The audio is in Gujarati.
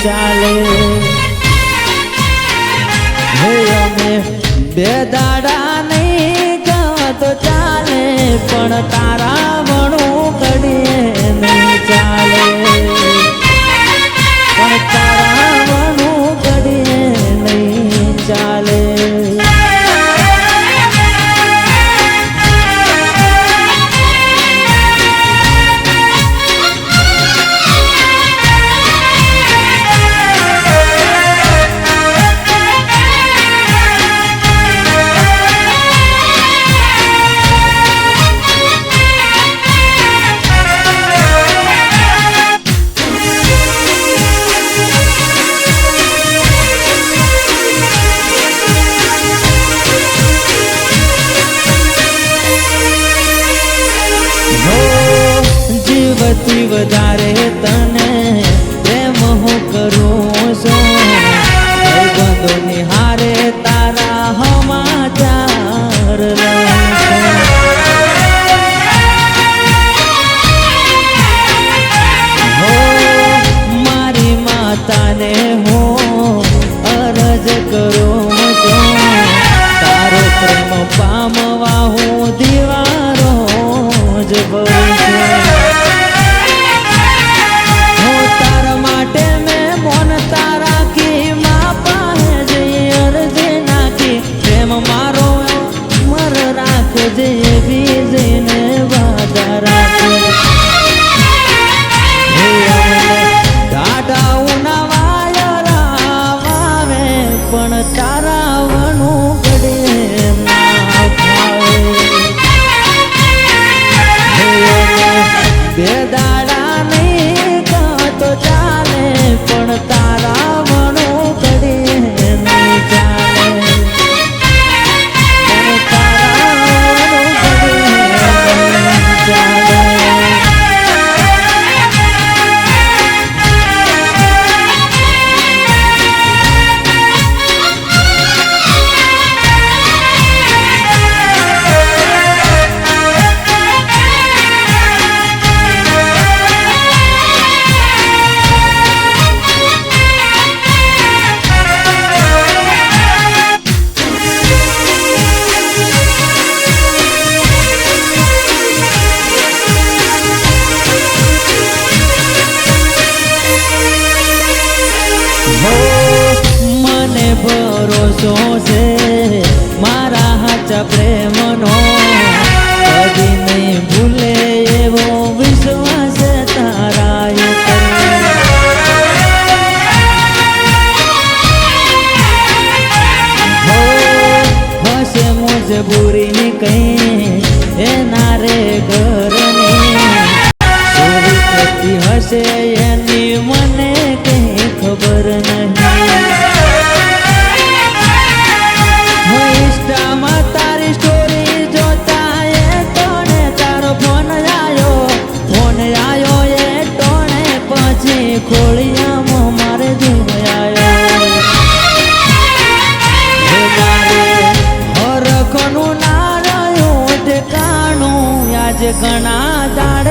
ચાલે હે અમે બે દાડા નહીં તો ચાલે પણ તારા વણું કડીએ નહીં ચાલે પણ તારા વણું કડીએ નહીં ચાલે જીવથી વધારે તને પ્રેમ હું કરું છું બંધો નિહારે તારા સમાચાર મારી માતાને હું અરજ કરું છું તારો પ્રેમ પામવા હું દીવારો જ બહુ મને ભરોસો છે મારા હાચા પ્રેમનો કદી નહીં ભૂલે એવો વિશ્વાસ તારા હશે મજબૂરી કઈ એના રે ઘરની સુરી હશે એની મને કઈ ખબર નહીં તારી સ્ટોરી જોતા એ ટોણે તારો ફોન આવ્યો એ ટોણે પછી ખોળિયામાં મારે જીવ આવ્યો હરખનું ના રહ્યું ઠેકાણું આજ ઘણા